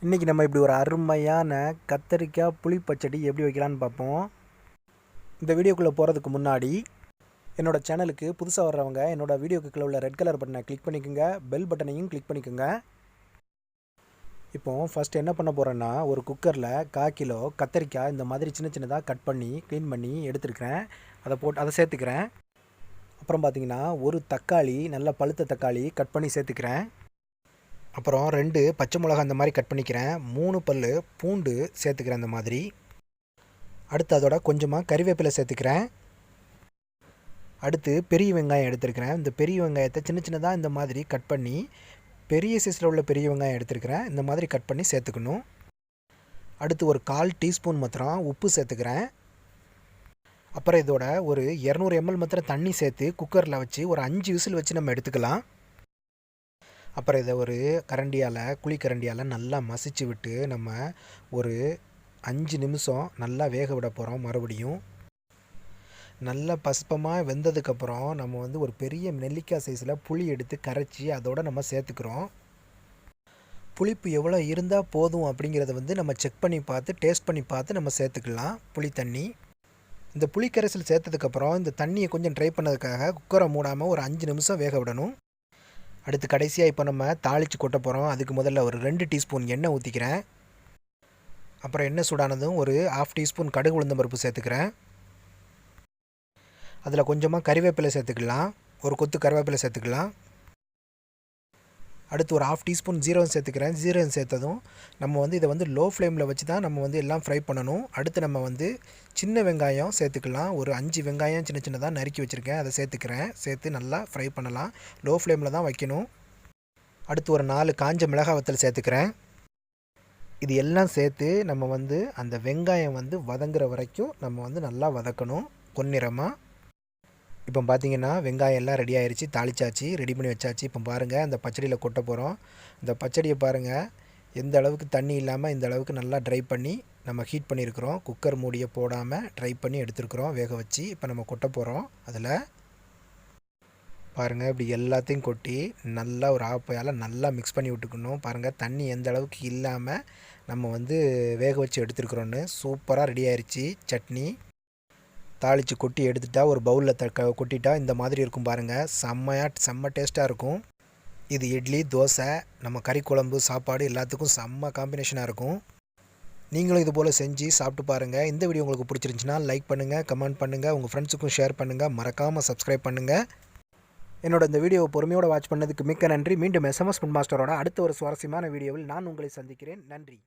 இன்றைக்கி நம்ம இப்படி ஒரு அருமையான கத்தரிக்காய் புளி பச்சடி எப்படி வைக்கலான்னு பார்ப்போம். இந்த வீடியோக்குள்ளே போகிறதுக்கு முன்னாடி என்னோடய சேனலுக்கு புதுசாக வர்றவங்க என்னோடய வீடியோக்கு கீழே உள்ள ரெட் கலர் பட்டனை கிளிக் பண்ணிக்கோங்க, பெல் பட்டனையும் கிளிக் பண்ணிக்கோங்க. இப்போது ஃபஸ்ட்டு என்ன பண்ண போகிறேன்னா, ஒரு குக்கரில் 1/4 கிலோ கத்தரிக்காய் இந்த மாதிரி சின்ன சின்னதாக கட் பண்ணி க்ளீன் பண்ணி எடுத்துருக்கிறேன். அதை சேர்த்துக்கிறேன். அப்புறம் பார்த்திங்கன்னா ஒரு தக்காளி, நல்ல பழுத்த தக்காளி கட் பண்ணி சேர்த்துக்கிறேன். அப்புறம் 2 பச்சை மிளகாய் அந்த மாதிரி கட் பண்ணிக்கிறேன். 3 பல் பூண்டு சேர்த்துக்கிறேன் அந்த மாதிரி. அடுத்து அதோட கொஞ்சமாக கறிவேப்பிலை சேர்த்துக்கிறேன். அடுத்து பெரிய வெங்காயம் எடுத்துருக்கிறேன். இந்த பெரிய வெங்காயத்தை சின்ன சின்னதாக இந்த மாதிரி கட் பண்ணி, பெரிய சைஸில் உள்ள பெரிய வெங்காயம் எடுத்துருக்கிறேன். இந்த மாதிரி கட் பண்ணி சேர்த்துக்கணும். அடுத்து ஒரு 1/4 டீஸ்பூன் மாத்திரம் உப்பு சேர்த்துக்கிறேன். அப்புறம் இதோட ஒரு 200 ml மாத்திரம் தண்ணி சேர்த்து குக்கரில் வச்சு ஒரு 5 விசில் வச்சு நம்ம எடுத்துக்கலாம். அப்புறம் இதை ஒரு குழிக்கரண்டியால் நல்லா மசிச்சு விட்டு நம்ம ஒரு 5 நிமிஷம் நல்லா வேக விட போகிறோம். மறுபடியும் நல்லா பசுப்பமாக வெந்ததுக்கப்புறம் நம்ம ஒரு பெரிய நெல்லிக்காய் சைஸில் புளி எடுத்து கரைச்சி அதோடு நம்ம சேர்த்துக்கிறோம். புளிப்பு எவ்வளோ இருந்தால் போதும் அப்படிங்கிறத நம்ம செக் பண்ணி பார்த்து டேஸ்ட் பண்ணி பார்த்து நம்ம சேர்த்துக்கலாம் புளி தண்ணி. இந்த புளி கரைசல் சேர்த்ததுக்கப்புறம் இந்த தண்ணியை கொஞ்சம் ட்ரை பண்ணதுக்காக குக்கரை மூடாமல் ஒரு 5 நிமிஷம் வேக விடணும். அடுத்து கடைசியாக இப்போ நம்ம தாளித்து கொட்ட போகிறோம். அதுக்கு முதல்ல ஒரு 2 டீஸ்பூன் எண்ணெய் ஊற்றிக்கிறேன். அப்புறம் எண்ணெய் சூடானதும் ஒரு 1/2 டீஸ்பூன் கடுகு உளுந்தம் பருப்பு சேர்த்துக்கிறேன். அதில் கொஞ்சமாக கறிவேப்பிலை சேர்த்துக்கலாம். ஒரு கொத்து கறிவேப்பிலை சேர்த்துக்கலாம். அடுத்து ஒரு 1/2 டீஸ்பூன் ஜீரகம் சேர்த்துக்கிறேன். ஜீரகம் சேர்த்ததும் நம்ம இதை லோ ஃப்ளேமில் வச்சு தான் நம்ம எல்லாம் ஃப்ரை பண்ணணும். அடுத்து நம்ம சின்ன வெங்காயம் சேர்த்துக்கலாம். ஒரு 5 வெங்காயம் சின்ன சின்னதாக நறுக்கி வச்சுருக்கேன், அதை சேர்த்துக்கிறேன். சேர்த்து நல்லா ஃப்ரை பண்ணலாம். லோ ஃப்ளேமில் தான் வைக்கணும். அடுத்து ஒரு 4 காஞ்ச மிளகாய் வத்தல் சேர்த்துக்கிறேன். இது எல்லாம் சேர்த்து நம்ம அந்த வெங்காயம் வதங்குற வரைக்கும் நம்ம நல்லா வதக்கணும் பொன்னிறமாக. இப்போ பார்த்தீங்கன்னா வெங்காயம் எல்லாம் ரெடி ஆயிடுச்சு, தாளிச்சாச்சு, ரெடி பண்ணி வச்சாச்சு. இப்போ பாருங்கள் அந்த பச்சடியில் கொட்ட போகிறோம். இந்த பச்சடியை பாருங்கள் எந்த அளவுக்கு தண்ணி இல்லாமல் இந்த அளவுக்கு நல்லா ட்ரை பண்ணி நம்ம ஹீட் பண்ணியிருக்கிறோம். குக்கர் மூடியை போடாமல் ட்ரை பண்ணி எடுத்துருக்குறோம் வேக வச்சு. இப்போ நம்ம கொட்ட போகிறோம். அதில் பாருங்கள் இப்படி எல்லாத்தையும் கொட்டி நல்லா ஒரு ஆப்பையால் நல்லா மிக்ஸ் பண்ணி விட்டுக்கணும். பாருங்கள் தண்ணி எந்த அளவுக்கு இல்லாமல் நம்ம வேக வச்சு எடுத்துருக்குறோன்னு. சூப்பராக ரெடி ஆயிடுச்சு சட்னி. தாளித்து கொட்டி எடுத்துட்டா ஒரு பவுலில் கொட்டிட்டா இந்த மாதிரி இருக்கும் பாருங்கள். செம்ம டேஸ்ட்டாக இருக்கும். இது இட்லி, தோசை, நம்ம கறி குழம்பு, சாப்பாடு எல்லாத்துக்கும் செம்ம காம்பினேஷனாக இருக்கும். நீங்களும் இது போல் செஞ்சு சாப்பிட்டு பாருங்கள். இந்த வீடியோ உங்களுக்கு பிடிச்சிருந்துச்சின்னா லைக் பண்ணுங்கள், கமெண்ட் பண்ணுங்கள், உங்கள் ஃப்ரெண்ட்ஸுக்கும் ஷேர் பண்ணுங்கள், மறக்காமல் சப்ஸ்கிரைப் பண்ணுங்கள். என்னோட இந்த வீடியோவை பொறுமையோடு வாட்ச் பண்ணதுக்கு மிக்க நன்றி. மீண்டும் SMS மாஸ்டரோட அடுத்த ஒரு சுவாரஸ்யமான வீடியோவில் நான் உங்களை சந்திக்கிறேன். நன்றி.